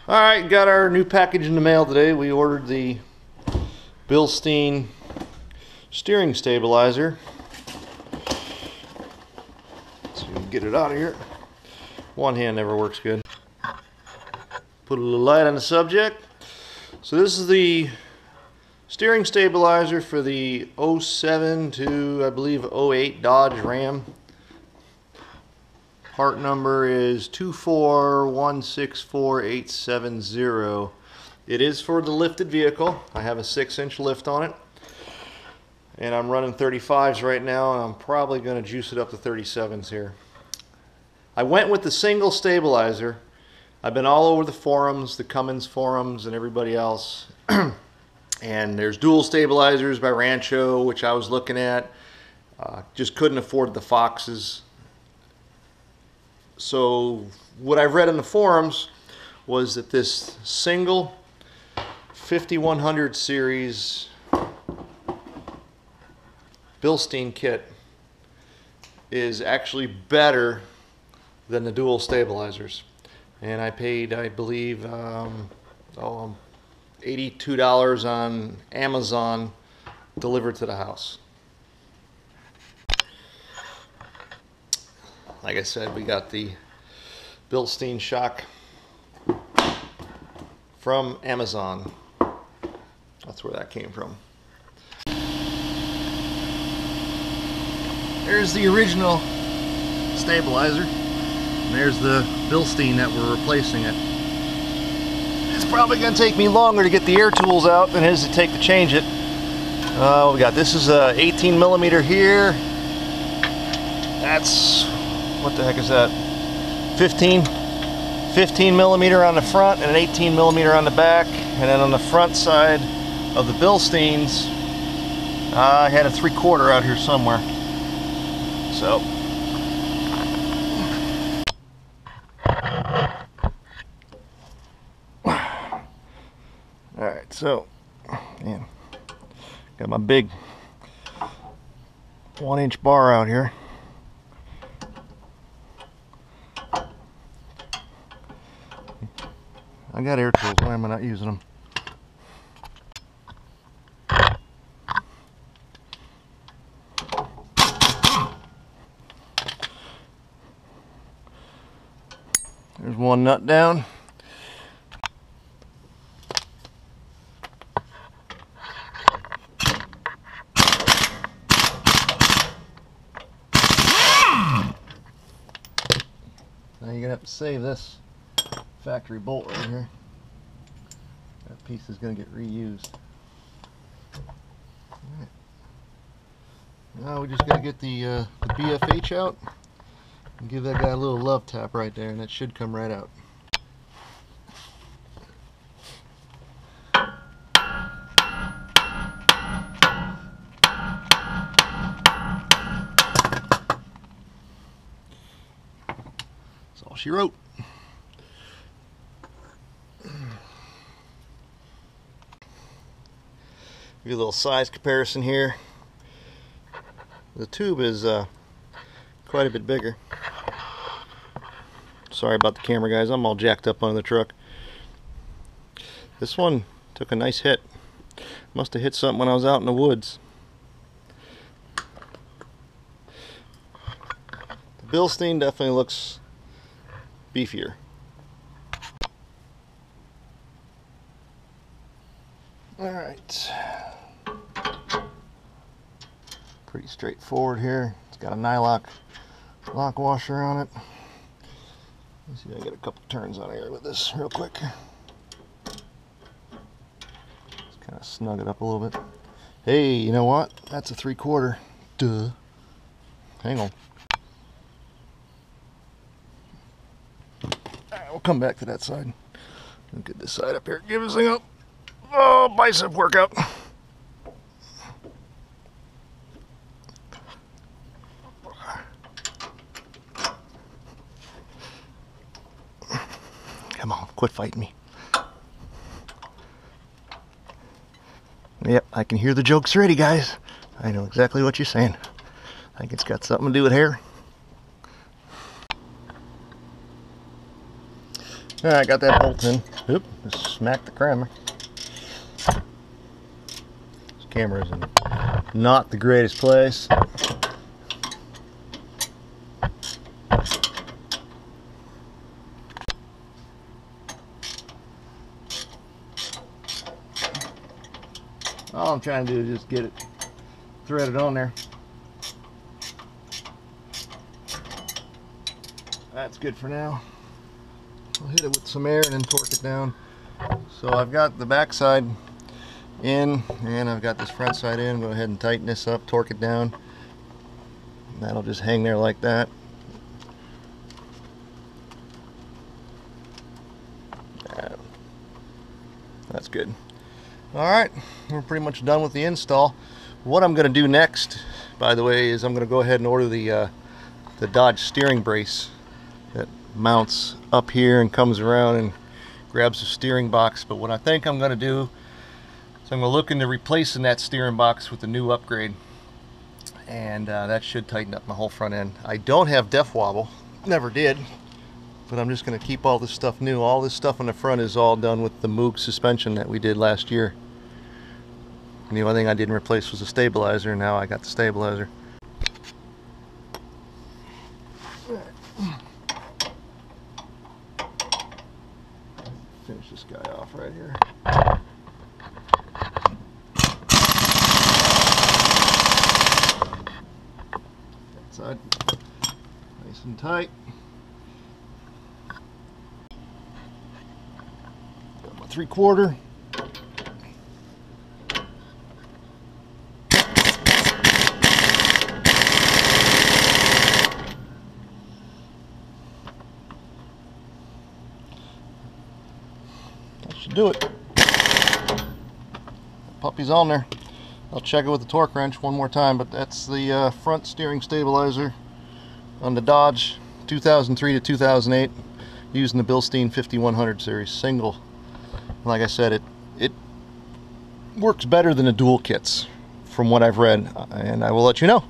Alright, got our new package in the mail today. We ordered the Bilstein steering stabilizer. Let's see if we can get it out of here. One hand never works good. Put a little light on the subject. So this is the steering stabilizer for the 07 to, I believe, 08 Dodge Ram. Part number is 24164,870. It is for the lifted vehicle. I have a 6-inch lift on it. And I'm running 35s right now, and I'm probably going to juice it up to 37s here. I went with the single stabilizer. I've been all over the forums, the Cummins forums, and everybody else. And there's dual stabilizers by Rancho, which I was looking at. Just couldn't afford the Foxes. So what I've read in the forums was that this single 5100 series Bilstein kit is actually better than the dual stabilizers. And I paid, I believe, $82 on Amazon delivered to the house. Like I said, we got the Bilstein shock from Amazon. That's where that came from. There's the original stabilizer, and there's the Bilstein that we're replacing it. It's probably going to take me longer to get the air tools out than it is to take to change it. We got, this is a 18 millimeter here. That's, what the heck is that? 15 millimeter on the front and an 18 millimeter on the back. And then on the front side of the Bilsteins, I had a 3/4 out here somewhere. So, alright, so, man, got my big 1-inch bar out here. I got air tools, why am I not using them? There's one nut down. Now you're gonna have to save this factory bolt right here. That piece is going to get reused. Alright. Now we just got to get the BFH out and give that guy a little love tap right there, and it should come right out. That's all she wrote. Give you a little size comparison here. The tube is quite a bit bigger. Sorry about the camera, guys. I'm all jacked up on the truck. This one took a nice hit. Must have hit something when I was out in the woods. The Bilstein definitely looks beefier. Alright. Pretty straightforward here. It's got a nylock lock washer on it. Let's see if I can get a couple turns on here with this real quick. Just kind of snug it up a little bit. Hey, you know what? That's a 3/4. Duh. Hang on. Alright, we'll come back to that side. We'll get this side up here. Give this thing up. Oh, bicep workout. Come on, quit fighting me. Yep, I can hear the jokes already, guys. I know exactly what you're saying. I think it's got something to do with hair. Alright, got that bolt in. Oop, just smacked the camera. This camera is in not the greatest place. All I'm trying to do is just get it threaded on there. That's good for now. I'll hit it with some air and then torque it down. So I've got the back side in and I've got this front side in. Go ahead and tighten this up, torque it down. That'll just hang there like that. That's good. Alright, we're pretty much done with the install. What I'm going to do next, by the way, is I'm going to go ahead and order the Dodge steering brace that mounts up here and comes around and grabs the steering box. But what I think I'm going to do is I'm going to look into replacing that steering box with the new upgrade, and that should tighten up my whole front end. I don't have def wobble, never did, but I'm just going to keep all this stuff new. All this stuff on the front is all done with the Moog suspension that we did last year. And the only thing I didn't replace was the stabilizer. Now I got the stabilizer. Finish this guy off right here. That side, nice and tight. Got my 3/4. Should do it. Puppy's on there. I'll check it with the torque wrench one more time, but that's the front steering stabilizer on the Dodge 2003 to 2008 using the Bilstein 5100 series single. Like I said, it works better than the dual kits from what I've read, and I will let you know.